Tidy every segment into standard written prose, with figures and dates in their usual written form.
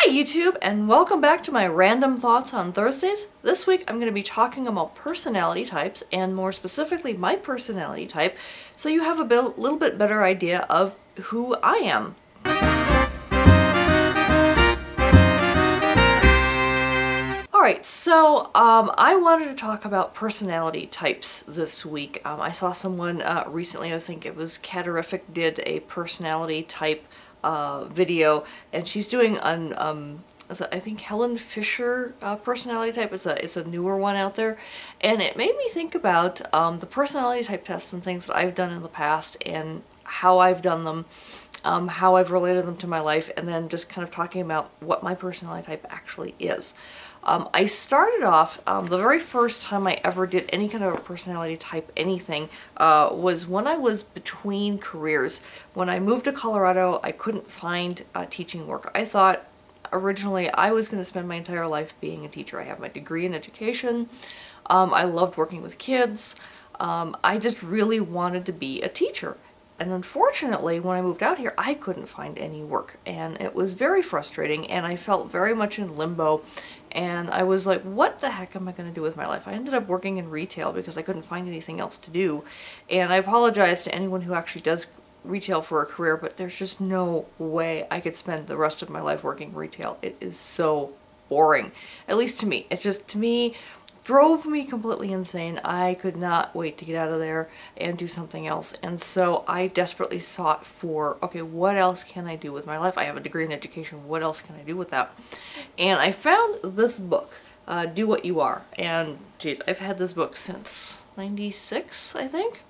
Hi YouTube, and welcome back to my Random Thoughts on Thursdays. This week I'm going to be talking about personality types, and more specifically my personality type, so you have a little bit better idea of who I am. Alright, so I wanted to talk about personality types this week. I saw someone recently, I think it was Catterific, did a personality type video, and she's doing an I think Helen Fisher personality type. It's a newer one out there, and it made me think about the personality type tests and things that I've done in the past and how I've done them, how I've related them to my life, and then just kind of talking about what my personality type actually is. I started off, the very first time I ever did any kind of a personality type anything was when I was between careers. When I moved to Colorado, I couldn't find teaching work. I thought originally I was going to spend my entire life being a teacher. I have my degree in education. I loved working with kids. I just really wanted to be a teacher. And unfortunately, when I moved out here, I couldn't find any work, and it was very frustrating, and I felt very much in limbo, and I was like, what the heck am I going to do with my life? I ended up working in retail because I couldn't find anything else to do, and I apologize to anyone who actually does retail for a career, but there's just no way I could spend the rest of my life working retail. It is so boring, at least to me. It's just, to me, drove me completely insane. I could not wait to get out of there and do something else. And so I desperately sought for, okay, what else can I do with my life? I have a degree in education. What else can I do with that? And I found this book, Do What You Are. And geez, I've had this book since '96, I think.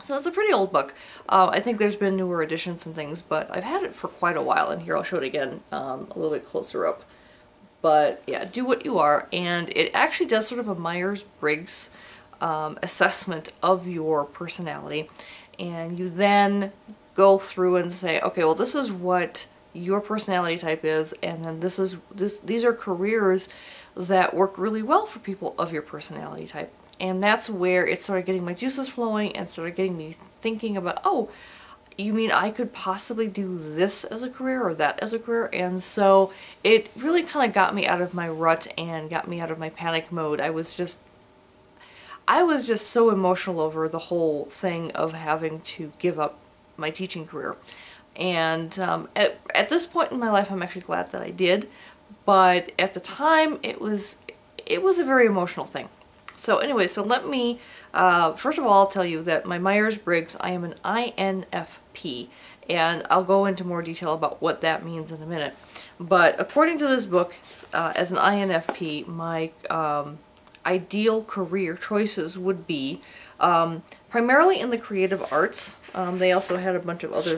So it's a pretty old book. I think there's been newer editions and things, but I've had it for quite a while. And here I'll show it again a little bit closer up. But yeah, Do What You Are, and it actually does sort of a Myers-Briggs assessment of your personality, and you then go through and say, okay, well, this is what your personality type is, and then these are careers that work really well for people of your personality type. And that's where it started getting my juices flowing and started getting me thinking about, oh, you mean I could possibly do this as a career or that as a career? And so it really kind of got me out of my rut and got me out of my panic mode. I was just so emotional over the whole thing of having to give up my teaching career. And at this point in my life, I'm actually glad that I did. But at the time, it was a very emotional thing. So anyway, so let me, first of all, I'll tell you that my Myers-Briggs, I am an INFP, and I'll go into more detail about what that means in a minute. But according to this book, as an INFP, my ideal career choices would be primarily in the creative arts. They also had a bunch of other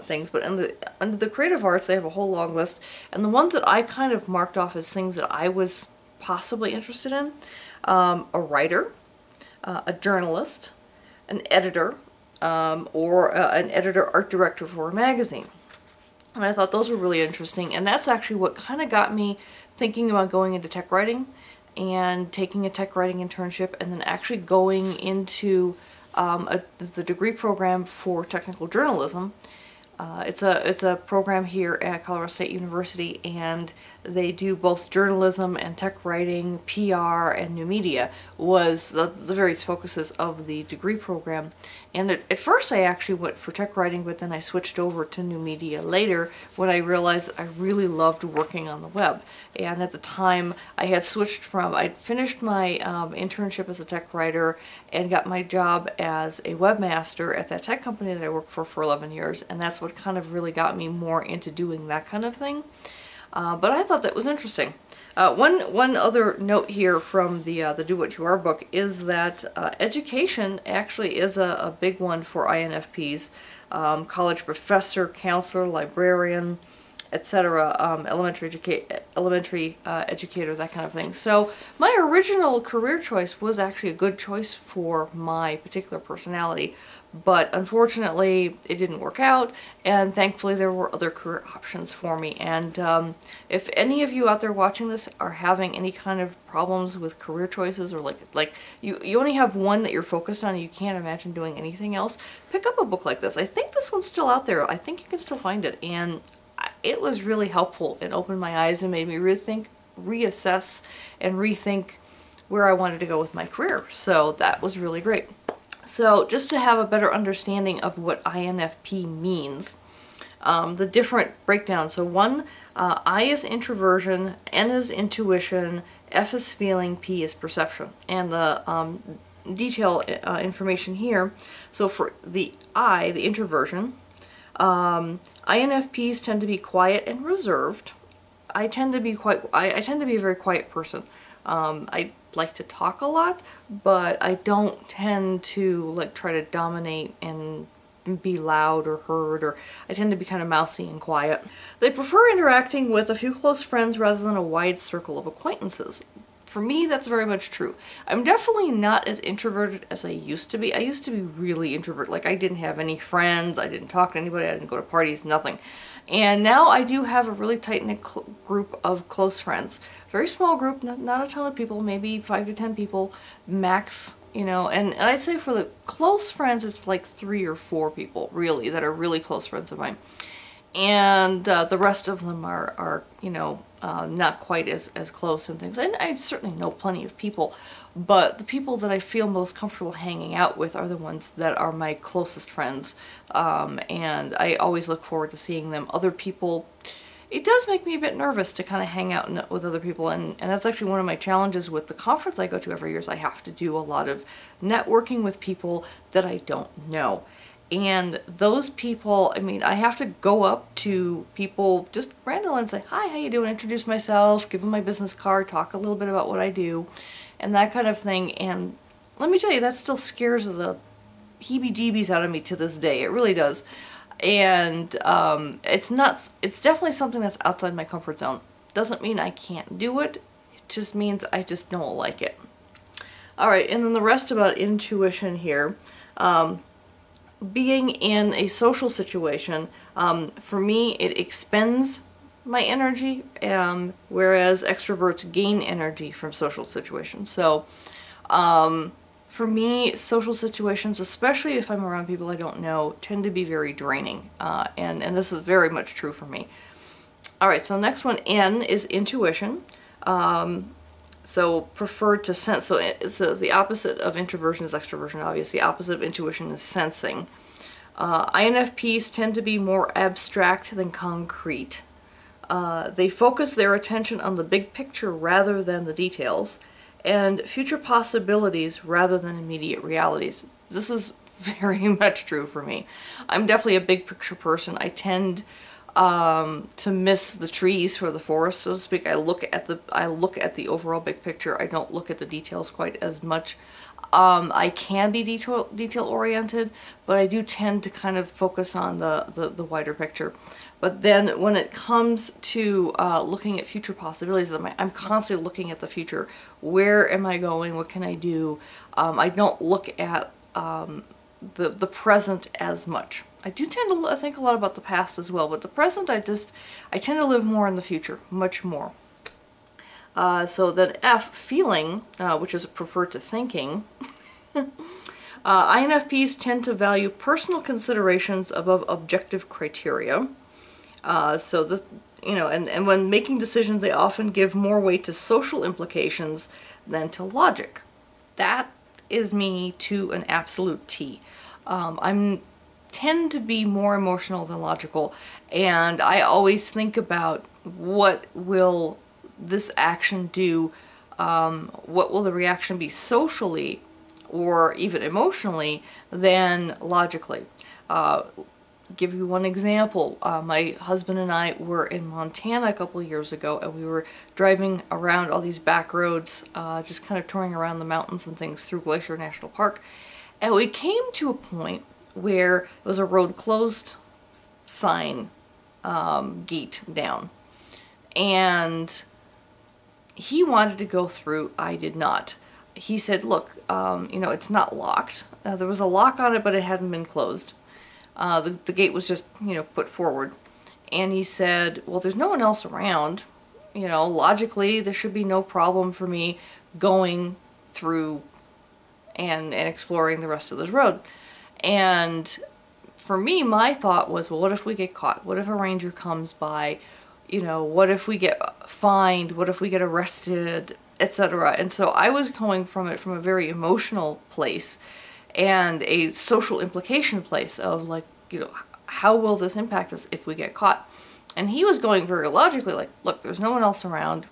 things, but under the creative arts, they have a whole long list, and the ones that I kind of marked off as things that I was possibly interested in: a writer, a journalist, an editor, or an editor art director for a magazine. And I thought those were really interesting, and that's actually what kind of got me thinking about going into tech writing and taking a tech writing internship, and then actually going into the degree program for technical journalism. It's a program here at Colorado State University, and they do both journalism and tech writing, PR, and new media was the various focuses of the degree program. And at first I actually went for tech writing, but then I switched over to new media later when I realized I really loved working on the web. And at the time I had switched from, I'd finished my internship as a tech writer and got my job as a webmaster at that tech company that I worked for 11 years, and that's what kind of really got me more into doing that kind of thing. But I thought that was interesting. One other note here from the Do What You Are book is that education actually is a big one for INFPs. College professor, counselor, librarian, etc., elementary educator, that kind of thing. So my original career choice was actually a good choice for my particular personality, but unfortunately it didn't work out, and thankfully there were other career options for me. And if any of you out there watching this are having any kind of problems with career choices, or like you only have one that you're focused on and you can't imagine doing anything else, pick up a book like this. I think this one's still out there. I think you can still find it, and it was really helpful. It opened my eyes and made me reassess and rethink where I wanted to go with my career. So that was really great. So just to have a better understanding of what INFP means, the different breakdowns. So one, I is introversion, N is intuition, F is feeling, P is perception. And the detail information here. So for the I, the introversion, INFPs tend to be quiet and reserved. I tend to be a very quiet person. I like to talk a lot, but I don't tend to like try to dominate and be loud or heard, or I tend to be kind of mousy and quiet. They prefer interacting with a few close friends rather than a wide circle of acquaintances. For me, that's very much true. I'm definitely not as introverted as I used to be. I used to be really introverted. Like, I didn't have any friends, I didn't talk to anybody, I didn't go to parties, nothing. And now I do have a really tight-knit group of close friends. Very small group, not a ton of people, maybe 5 to 10 people max, you know. And I'd say for the close friends, it's like 3 or 4 people, really, that are really close friends of mine. And the rest of them are you know, not quite as close and things. And I certainly know plenty of people, but the people that I feel most comfortable hanging out with are the ones that are my closest friends. And I always look forward to seeing them. Other people, it does make me a bit nervous to kind of hang out with other people, and that's actually one of my challenges with the conference I go to every year. Is I have to do a lot of networking with people that I don't know. And those people, I mean, I have to go up to people just randomly and say, hi, how you doing? Introduce myself, give them my business card, talk a little bit about what I do, and that kind of thing. And let me tell you, that still scares the heebie-jeebies out of me to this day. It really does. And it's definitely something that's outside my comfort zone. Doesn't mean I can't do it. It just means I just don't like it. All right, and then the rest about intuition here. Being in a social situation, for me, it expends my energy, whereas extroverts gain energy from social situations. So, for me, social situations, especially if I'm around people I don't know, tend to be very draining, and this is very much true for me. Alright, so next one, N, is intuition. So preferred to sense. So the opposite of introversion is extroversion, obviously. The opposite of intuition is sensing. INFPs tend to be more abstract than concrete. They focus their attention on the big picture rather than the details, and future possibilities rather than immediate realities. This is very much true for me. I'm definitely a big picture person. I tend to miss the trees for the forest, so to speak. I look at the overall big picture. I don't look at the details quite as much. I can be detail oriented, but I do tend to kind of focus on the wider picture. But then when it comes to looking at future possibilities, I'm constantly looking at the future. Where am I going? What can I do? I don't look at the present as much. I do tend to think a lot about the past as well, but the present I tend to live more in the future, much more. So then F, feeling, which is preferred to thinking. INFPs tend to value personal considerations above objective criteria. And when making decisions, they often give more weight to social implications than to logic. That is me to an absolute T. I tend to be more emotional than logical, and I always think about what will this action do, what will the reaction be socially or even emotionally than logically. Give you one example. My husband and I were in Montana a couple of years ago, and we were driving around all these back roads, just kind of touring around the mountains and things through Glacier National Park, and we came to a point where it was a road closed sign, gate down, and he wanted to go through. I did not. He said, look, it's not locked. There was a lock on it, but it hadn't been closed. The gate was just, put forward. And he said, well, there's no one else around. Logically, there should be no problem for me going through and exploring the rest of this road. And for me, my thought was, well, what if we get caught? What if a ranger comes by? You know, what if we get fined? What if we get arrested, etc.? And so I was going from it from a very emotional place and a social implication place of like, you know, how will this impact us if we get caught? And he was going very logically, like, look, there's no one else around.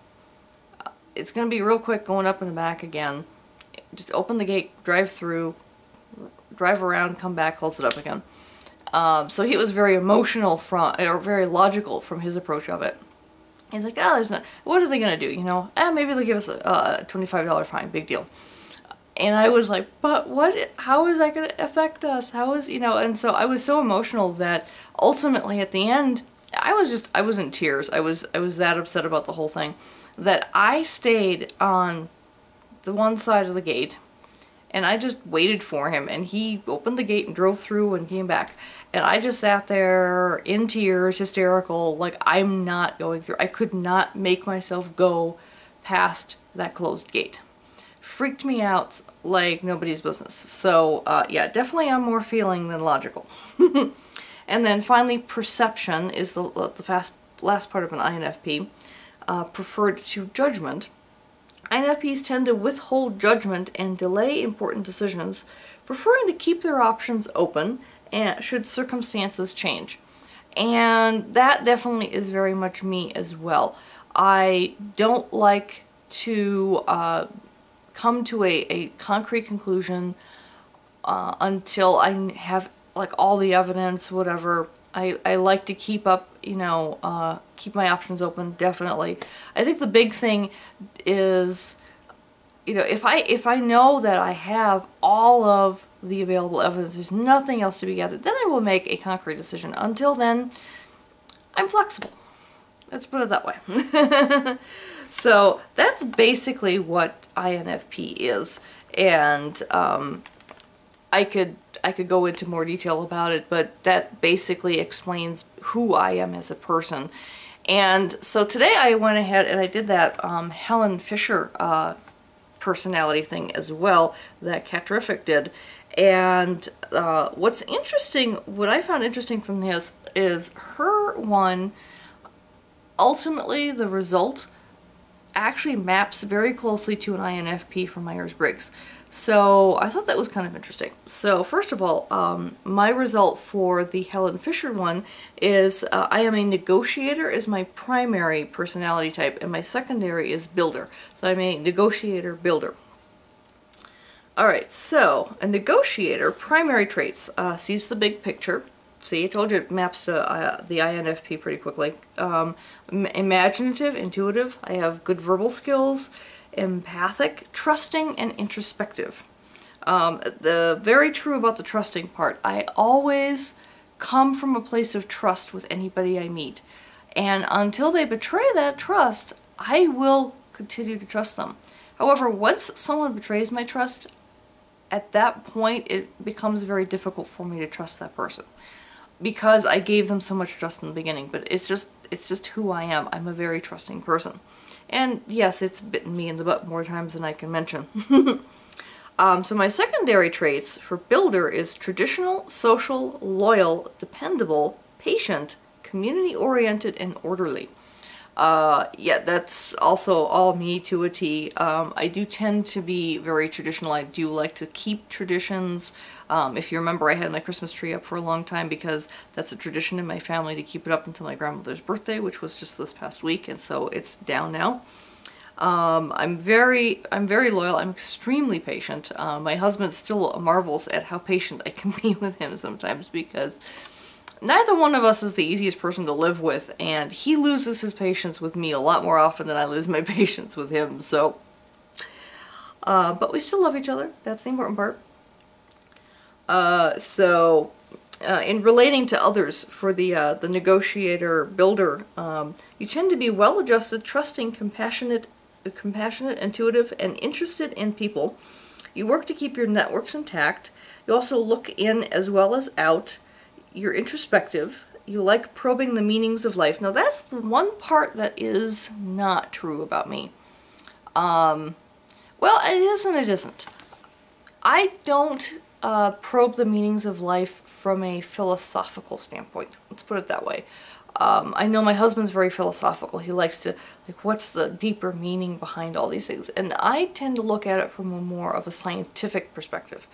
It's going to be real quick going up and back again. Just open the gate, drive through, drive around, come back, close it up again. So he was very emotional or very logical from his approach of it. He's like, oh, there's not, what are they going to do, you know? Maybe they'll give us a $25 fine, big deal. And I was like, but what, how is that going to affect us? How is, you know, and so I was so emotional that ultimately at the end, I was in tears. I was that upset about the whole thing that I stayed on the one side of the gate and I just waited for him, and he opened the gate and drove through and came back. And I just sat there in tears, hysterical, like I'm not going through. I could not make myself go past that closed gate. Freaked me out like nobody's business. So yeah, definitely I'm more feeling than logical. And then finally, perception is the last part of an INFP, preferred to judgment. INFPs tend to withhold judgment and delay important decisions, preferring to keep their options open and should circumstances change. And that definitely is very much me as well. I don't like to come to a concrete conclusion until I have like all the evidence, whatever. I like to keep up, you know, keep my options open, definitely. I think the big thing is, you know, if I know that I have all of the available evidence, there's nothing else to be gathered, then I will make a concrete decision. Until then, I'm flexible. Let's put it that way. So that's basically what INFP is, and I could go into more detail about it, but that basically explains who I am as a person. And so today I went ahead and I did that Helen Fisher personality thing as well that Catrific did. And what's interesting, what I found interesting from this is her one, ultimately the result actually maps very closely to an INFP from Myers-Briggs. So I thought that was kind of interesting. So first of all, my result for the Helen Fisher one is I am a negotiator is my primary personality type, and my secondary is builder. So I'm a negotiator builder. Alright, so a negotiator, primary traits, sees the big picture. See, I told you it maps to the INFP pretty quickly. Imaginative, intuitive, I have good verbal skills, empathic, trusting, and introspective. The very true about the trusting part. I always come from a place of trust with anybody I meet. And until they betray that trust, I will continue to trust them. However, once someone betrays my trust, at that point it becomes very difficult for me to trust that person, because I gave them so much trust in the beginning. But it's just who I am. I'm a very trusting person. And yes, it's bitten me in the butt more times than I can mention. So my secondary traits for builder is traditional, social, loyal, dependable, patient, community-oriented, and orderly. Yeah, that's also all me to a T. I do tend to be very traditional. I do like to keep traditions. If you remember, I had my Christmas tree up for a long time because that's a tradition in my family to keep it up until my grandmother's birthday, which was just this past week, and so it's down now. I'm very loyal. I'm extremely patient. My husband still marvels at how patient I can be with him sometimes, because neither one of us is the easiest person to live with, and he loses his patience with me a lot more often than I lose my patience with him, so. But we still love each other. That's the important part. In relating to others, for the negotiator builder, you tend to be well-adjusted, trusting, compassionate, intuitive, and interested in people. You work to keep your networks intact. You also look in as well as out. You're introspective. You like probing the meanings of life. Now that's the one part that is not true about me. Well, it is and it isn't. I don't probe the meanings of life from a philosophical standpoint. Let's put it that way. I know my husband's very philosophical. He likes to, like, what's the deeper meaning behind all these things? And I tend to look at it from a more of a scientific perspective.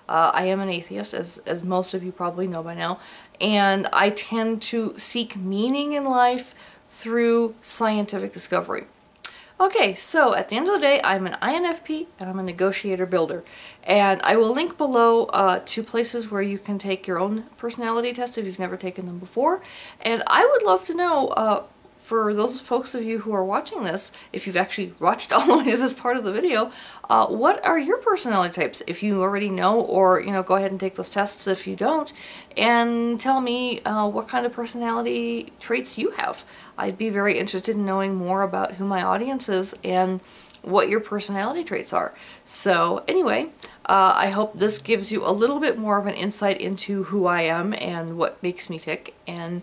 I am an atheist, as most of you probably know by now, and I tend to seek meaning in life through scientific discovery. Okay, so at the end of the day, I'm an INFP and I'm a negotiator builder. And I will link below to places where you can take your own personality test if you've never taken them before. And I would love to know, for those folks of you who are watching this, if you've actually watched all the way to this part of the video, what are your personality types? If you already know, or, you know, go ahead and take those tests if you don't, and tell me what kind of personality traits you have. I'd be very interested in knowing more about who my audience is and what your personality traits are. So anyway, I hope this gives you a little bit more of an insight into who I am and what makes me tick. And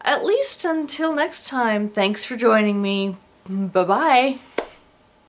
at least until next time, thanks for joining me. Bye-bye.